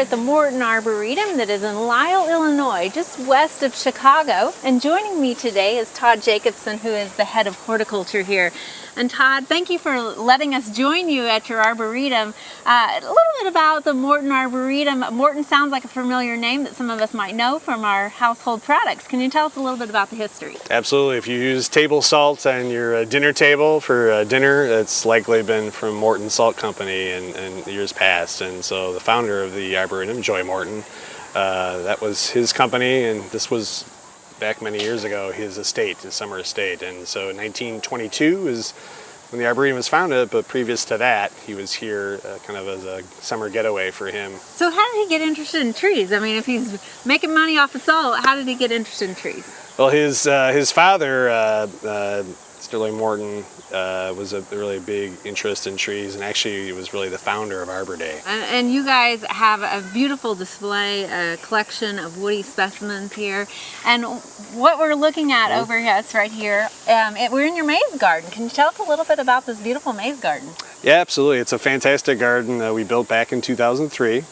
at the Morton Arboretum that is in Lisle, Illinois, just west of Chicago. And joining me today is Todd Jacobson, who is the head of horticulture here. And Todd, thank you for letting us join you at your Arboretum. A little bit about the Morton Arboretum. Morton sounds like a familiar name that some of us might know from our household products. Can you tell us a little bit about the history? Absolutely. If you use table salt on your dinner table for dinner, it's likely been from Morton Salt Company in years past. And so the founder of the Arboretum, Joy Morton, that was his company, and this was back many years ago his estate, his summer estate. And so 1922 is when the Arboretum was founded, but previous to that he was here kind of as a summer getaway for him. So how did he get interested in trees? I mean, if he's making money off of salt, how did he get interested in trees? Well, his father, Sterling Morton, was a really big interest in trees, and actually he was really the founder of Arbor Day. And you guys have a beautiful display, a collection of woody specimens here. And what we're looking at over us right here, we're in your maze garden. Can you tell us a little bit about this beautiful maze garden? Yeah, absolutely. It's a fantastic garden we built back in 2003.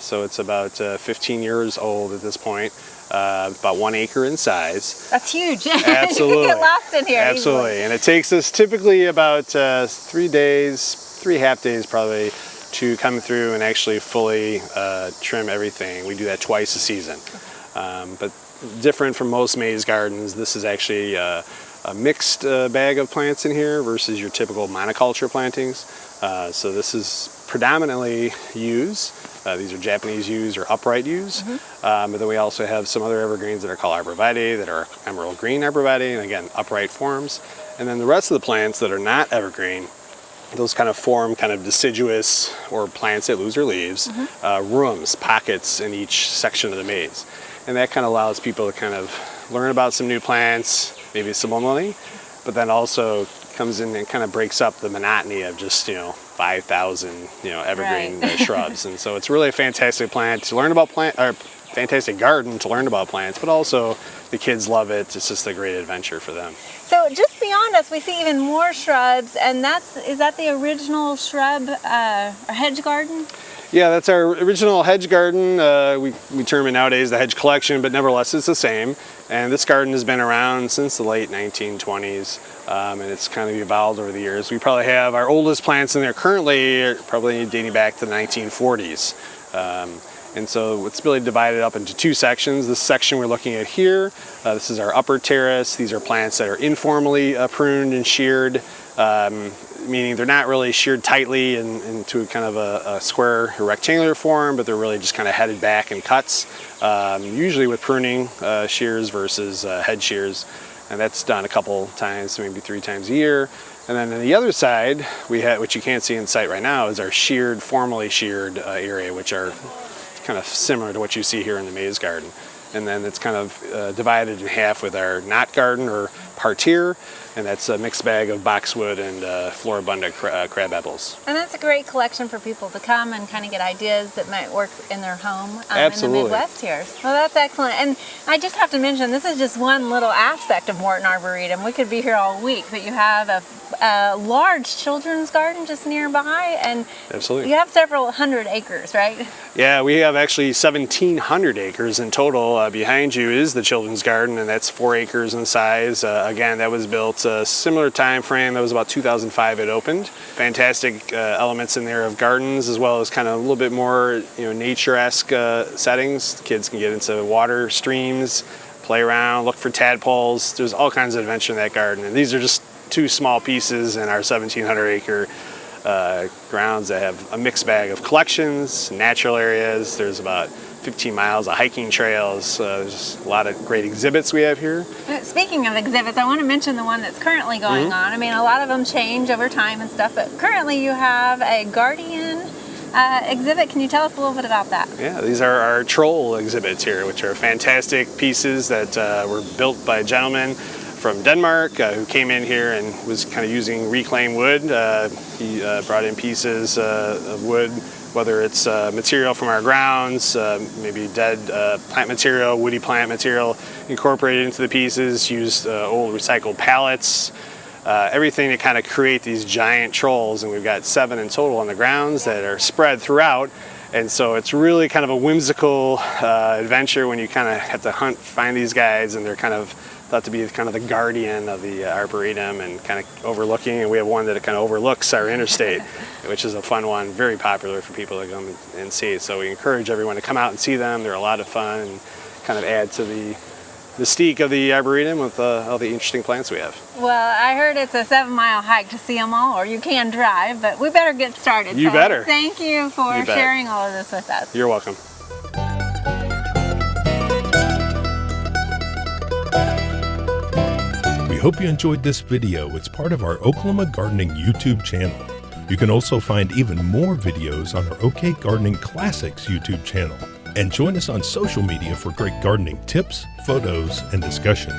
So it's about 15 years old at this point. About 1 acre in size. That's huge. Absolutely. You get lost in here. Absolutely. Easily. And it takes us typically about 3 days, 3 half days probably, to come through and actually fully trim everything. We do that twice a season. But different from most maze gardens, this is actually a mixed bag of plants in here versus your typical monoculture plantings. So this is predominantly yews. These are Japanese yews or upright yews. But then we also have some other evergreens that are called arborvitae, that are emerald green arborvitae, and again, upright forms. And then the rest of the plants that are not evergreen, those kind of form kind of deciduous or plants that lose their leaves, rooms, pockets in each section of the maze. And that kind of allows people to kind of learn about some new plants, maybe subliminally, but then also comes in and kind of breaks up the monotony of just, 5,000, evergreen shrubs. And so it's really a fantastic plant to learn about fantastic garden to learn about plants, but also the kids love it. It's just a great adventure for them. So just beyond us, we see even more shrubs, and is that the original shrub or hedge garden? Yeah, that's our original hedge garden. We term it nowadays the hedge collection, but nevertheless it's the same. And this garden has been around since the late 1920s, and it's kind of evolved over the years. We probably have our oldest plants in there currently, probably dating back to the 1940s. And so it's really divided up into two sections. This section we're looking at here, this is our upper terrace. These are plants that are informally pruned and sheared, meaning they're not really sheared tightly into kind of a square or rectangular form, but they're really just kind of headed back in cuts, usually with pruning shears versus head shears. And that's done a couple times, maybe 3 times a year. And then on the other side, we have, which you can't see in sight right now, is our formally sheared area, which are kind of similar to what you see here in the maze garden. And then it's kind of divided in half with our knot garden or parterre, and that's a mixed bag of boxwood and floribunda crab apples. And that's a great collection for people to come and kind of get ideas that might work in their home in the Midwest here. Well, that's excellent. And I just have to mention, this is just one little aspect of Morton Arboretum. We could be here all week, but you have a large children's garden just nearby, and absolutely, you have several hundred acres, right? Yeah, we have actually 1,700 acres in total. Behind you is the children's garden, and that's 4 acres in size. Again, that was built a similar time frame. That was about 2005 it opened. Fantastic elements in there of gardens, as well as kind of a little bit more nature-esque settings. Kids can get into water streams, play around, look for tadpoles. There's all kinds of adventure in that garden, and these are just 2 small pieces in our 1,700 acre grounds that have a mixed bag of collections, natural areas. There's about 15 miles of hiking trails. There's a lot of great exhibits we have here. Speaking of exhibits, I want to mention the one that's currently going on. I mean, a lot of them change over time and stuff, but currently you have a Guardian exhibit. Can you tell us a little bit about that? Yeah, these are our troll exhibits here, which are fantastic pieces that were built by a gentleman from Denmark who came in here and was kind of using reclaimed wood. He brought in pieces of wood, whether it's material from our grounds, maybe dead plant material, woody plant material incorporated into the pieces, used old recycled pallets, everything to kind of create these giant trolls. And we've got 7 in total on the grounds that are spread throughout. And so it's really kind of a whimsical adventure when you kind of have to find these guys, and they're kind of thought to be kind of the guardian of the Arboretum and kind of overlooking. And we have one that kind of overlooks our interstate, which is a fun one, very popular for people to come and see. So we encourage everyone to come out and see them. They're a lot of fun and kind of add to the mystique of the Arboretum with all the interesting plants we have. Well, I heard it's a 7-mile hike to see them all, or you can drive, but we better get started. You better. Thank you for sharing all of this with us. You're welcome. We hope you enjoyed this video. It's part of our Oklahoma Gardening YouTube channel. You can also find even more videos on our OK Gardening Classics YouTube channel. And join us on social media for great gardening tips, photos, and discussion.